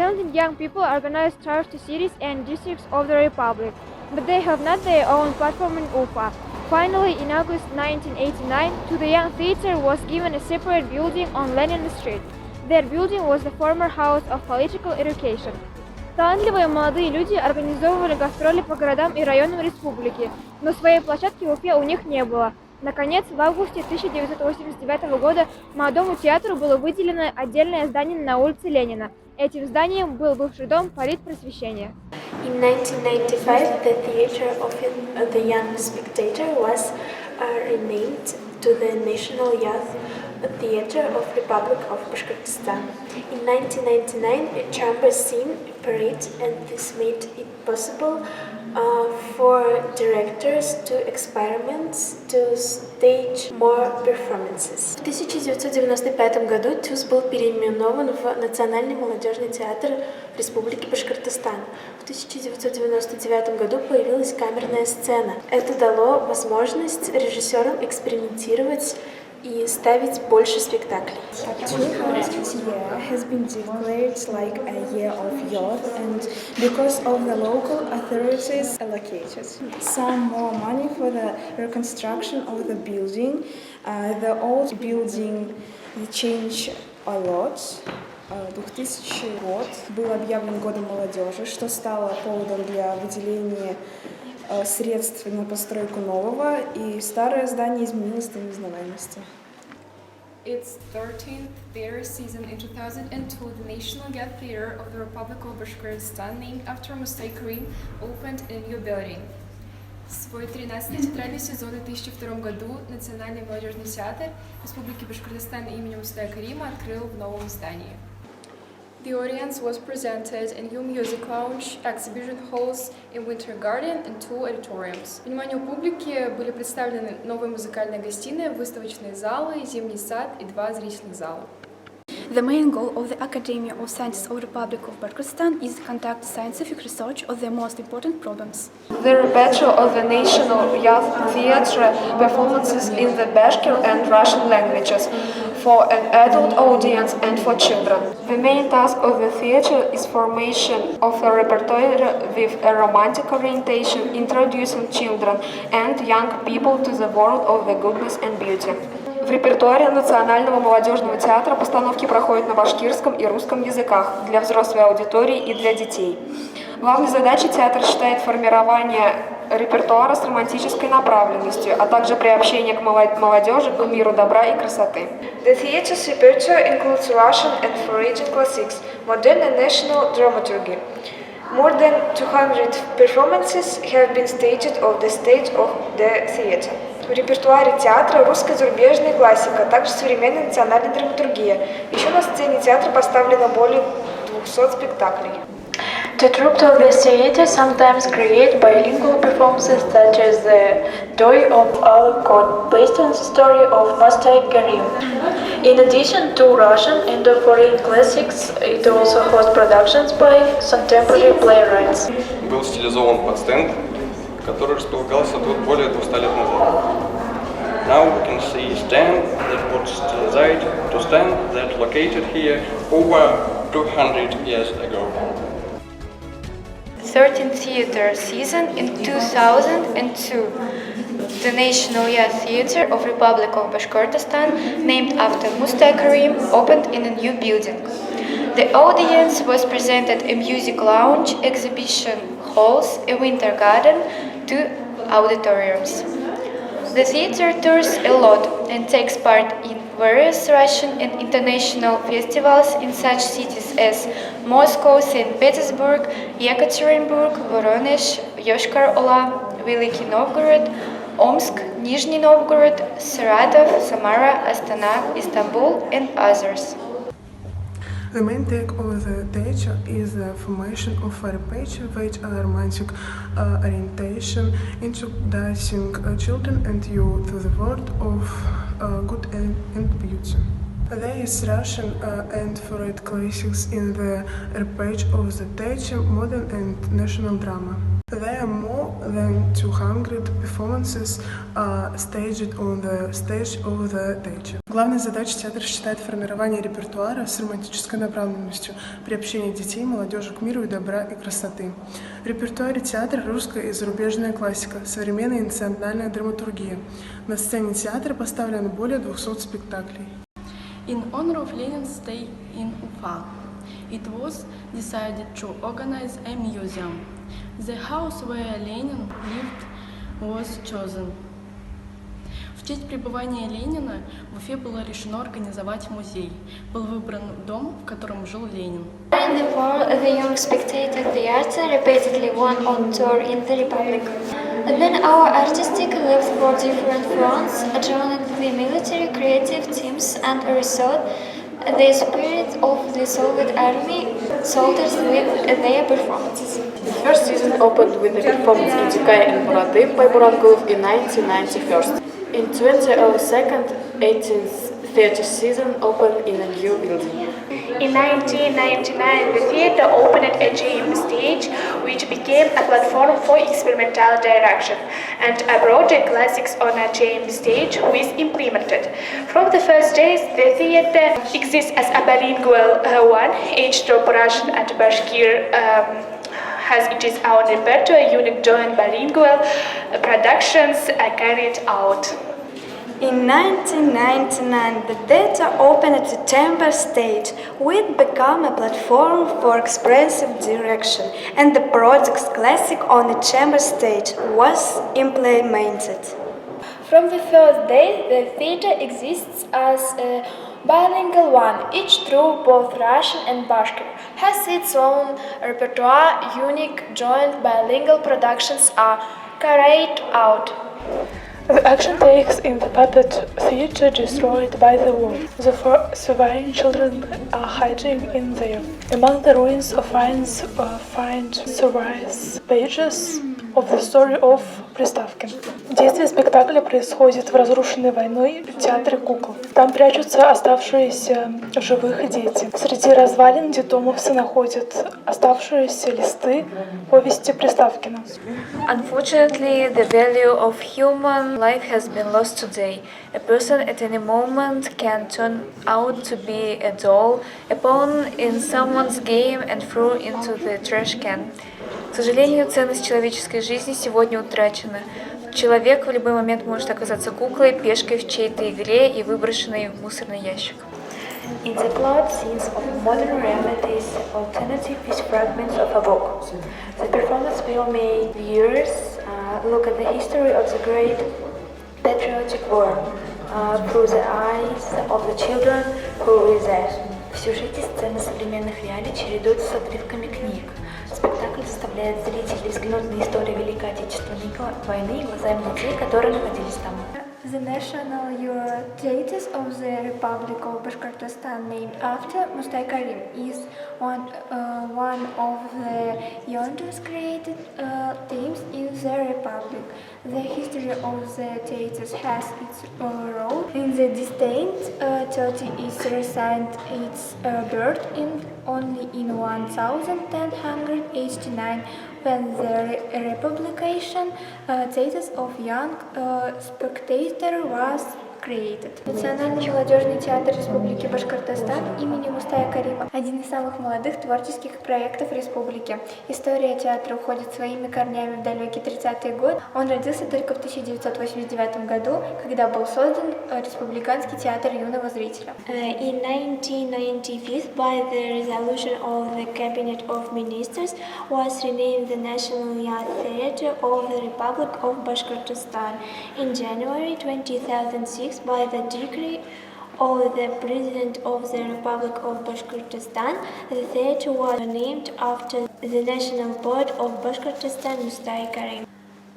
talented young people organize tours to cities and districts of the Republic, but they have not their own platform in Ufa. Finally, in August 1989, to the Young Theater was given a separate building on Lenin Street. That building was the former house of political education. Талантливые молодые люди организовывали гастроли по городам и районам республики, но своей площадки в Уфе у них не было. Наконец, в августе 1989 года молодому театру было выделено отдельное здание на улице Ленина. Этим зданием был бывший дом политпросвещения. In 1995, the Theatre of the Young Spectator was renamed to the National Youth Theatre of Republic of Bashkortostan. In 1999, a chamber scene appeared, and this made it possible for directors to experiment to stage more performances. В 1995 году ТЮЗ был переименован в Национальный молодежный театр Республики Башкортостан. В 1999 году появилась камерная сцена. Это дало возможность режиссерам экспериментировать и ставить больше спектаклей. 2000 year has been declared like a year of youth, and because of the local authorities allocated some more money for the reconstruction of the building. The old building changed a lot. 2000 год был объявлен годом молодежи, что стало поводом для выделения средств на постройку нового, и старое здание изменилось до неузнаваемости. Its 13th theater season in 2002, the National Youth Theatre of the Republic of Bashkortostan, named after Mustay Karim, opened in a new building. Свой 13-й театральный сезон в 2002 году Национальный молодежный театр Республики Башкортостан имени Мустая Карима открыл в новом здании. The audience was presented in new music lounge, exhibition halls, in Winter Garden and two auditoriums. Вниманию публики были представлены новые музыкальные гостиные, выставочные залы, зимний сад и два зрительных зала. The main goal of the Academy of Sciences of the Republic of Bashkortostan is to conduct scientific research on the most important problems. The repertoire of the National Youth Theatre performances in the Bashkir and Russian languages for an adult audience and for children. The main task of the theatre is formation of a repertoire with a romantic orientation, introducing children and young people to the world of the goodness and beauty. В репертуаре Национального молодежного театра постановки проходят на башкирском и русском языках для взрослой аудитории и для детей. Главной задачей театра считает формирование репертуара с романтической направленностью, а также приобщение к молодежи к миру добра и красоты. The theater's repertoire includes Russian and foreign classics, modern and national dramaturgy. More than 200 performances have been staged on the stage of the theatre. В репертуаре театра русская зарубежная классика, а также современная национальная драматургия. Еще на сцене театра поставлено более 200 спектаклей. The troupe of the theatre sometimes create bilingual performances such as the Doy of Al-Kod, based on the story of Mustay Karim. In addition to Russian and foreign classics, it also hosts productions by contemporary playwrights. Был стилизован под стенд, который располагался тут более 200 лет назад. Now we can see stand that was stylized to stand that located here over 200 years ago. 13th theater season in 2002. The National Youth Theatre of Republic of Bashkortostan, named after Mustay Karim, opened in a new building. The audience was presented a music lounge, exhibition halls, a winter garden, two auditoriums. The theatre tours a lot and takes part in various Russian and international festivals in such cities as Moscow, St. Petersburg, Yekaterinburg, Voronezh, Yoshkar-Ola, Veliky Novgorod, Omsk, Nizhny Novgorod, Saratov, Samara, Astana, Istanbul, and others. The main take of the theatre is the formation of a repertoire with a romantic orientation, introducing children and youth to the world of good and beauty. There is Russian and foreign classics in the repertoire of the theatre, modern and national drama. There are more than 200 performances are staged on the stage of the theater. Главной задачей театра считает формирование репертуара с романтической направленностью, приобщение детей и молодежи к миру и добра и красоты. В репертуаре театра русская и зарубежная классика, современная и национальная драматургия. На сцене театра поставлено более 200 спектаклей. In honor of Lenin's Day in Ufa, it was decided to organize a museum. The house where Lenin lived was chosen. В честь пребывания Ленина в Уфе было решено организовать музей. Был выбран дом, в котором жил Ленин. During the war, the Young Spectator Theatre repeatedly went on tour in the Republic. And then our artistic left for different fronts, joining the military creative teams and resort the spirit of the Soviet army soldiers with their performances. The first season opened with the performance Intykay and Muradym by Burangulov in 1991. In 2002, 18th theatre season opened in a new building. In 1999, the theatre opened a JM stage, which became a platform for experimental direction, and a project classics on a JM stage was implemented. From the first days, the theatre exists as a bilingual one, aged of Russian and Bashkir. Has its own repertoire, unique joint bilingual productions are carried out. In 1999, the theatre opened at the Chamber stage, which became a platform for expressive direction, and the project's classic on the Chamber stage was implemented. From the first day, the theatre exists as a bilingual one, each through both Russian and Bashkir, has its own repertoire, unique joint bilingual productions are carried out. The action takes in the puppet theatre destroyed by the war. The surviving children are hiding in there. Among the ruins of ruins find survives pages of the story of Приставкин. Действие спектакля происходит в разрушенной войной театре кукол. Там прячутся оставшиеся в живых дети. Среди развалин детдомовцы находят оставшиеся листы повести Приставкина. Unfortunately, the value of human life has been lost today. A person at any moment can turn out to be a doll, a pawn in someone's game and thrown into the trash can. К сожалению, ценность человеческой жизни сегодня утрачена. Человек в любой момент может оказаться куклой, пешкой в чьей-то игре и выброшенной в мусорный ящик. In the plot scenes of modern realities, alternative is fragments of a book. The performance will make viewers look at the history of the great patriotic war through the eyes of the children who is there. В сюжете сцены современных реалий чередуются с отрывками книг. Спектакль заставляет зрителей взглянуть на историю Великой Отечественной войны глазами детей, которые находились там. The National Youth Theatre of the Republic of Bashkortostan, named after Mustay Karim, is one of the youngest created teams in the Republic. The history of the theatres has its role in the distant 30 is recent its birth only in 1189, when the Republication Theatres of Young Spectator was created. Национальный молодежный театр Республики Башкортостан имени Мустая Карима – один из самых молодых творческих проектов республики. История театра уходит своими корнями в далекие 30-е годы. Он родился только в 1989 году, когда был создан Республиканский театр юного зрителя. In 1995, by the resolution of the Cabinet of Ministers, was renamed the National Youth Theatre of the Republic of Bashkortostan. In January 2006, by the decree of the President of the Republic of Bashkortostan, the theatre was named after the national poet of Bashkortostan, Mustay Karim.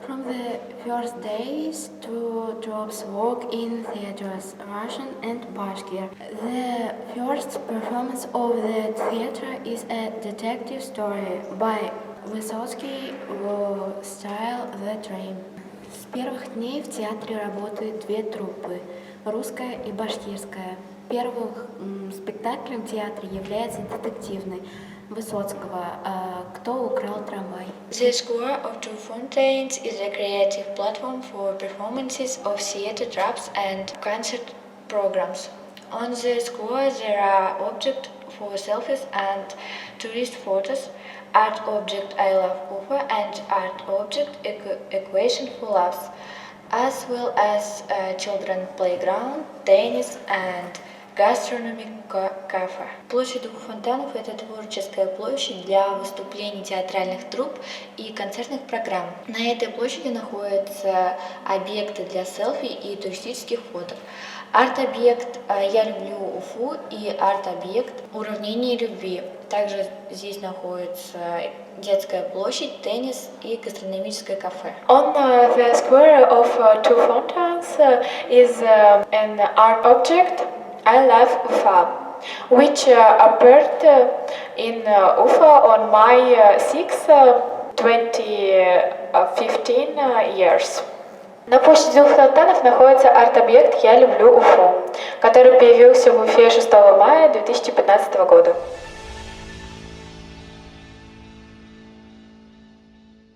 From the first days, two troops work in theatres, Russian and Bashkir. The first performance of the theatre is a detective story by Vysotsky в style The Train. С первых дней в театре работают две труппы – русская и башкирская. Первым спектаклем в театре является детективный. Высоцкого «Кто украл трамвай?». The Square of Two Fountains is a creative platform for performances of theater troupes and concert programs. On the square there are objects for selfies and tourist photos, art object I Love Ufa and art object Equation for Loves, as well as children playground, tennis and gastronomic cafe. Площадь двух фонтанов – это творческая площадь для выступлений театральных труп и концертных программ. На этой площади находятся объекты для селфи и туристических фото. Арт-объект «Я люблю Уфу» и арт-объект «Уравнение любви». Также здесь находится детская площадь, теннис и гастрономическое кафе. On the square of Two Fountains is an art object I Love Ufa, which appeared in Ufa on my 2015 years. На площади двух фонтанов находится арт-объект «Я люблю Уфу», который появился в Уфе 6 мая 2015 года.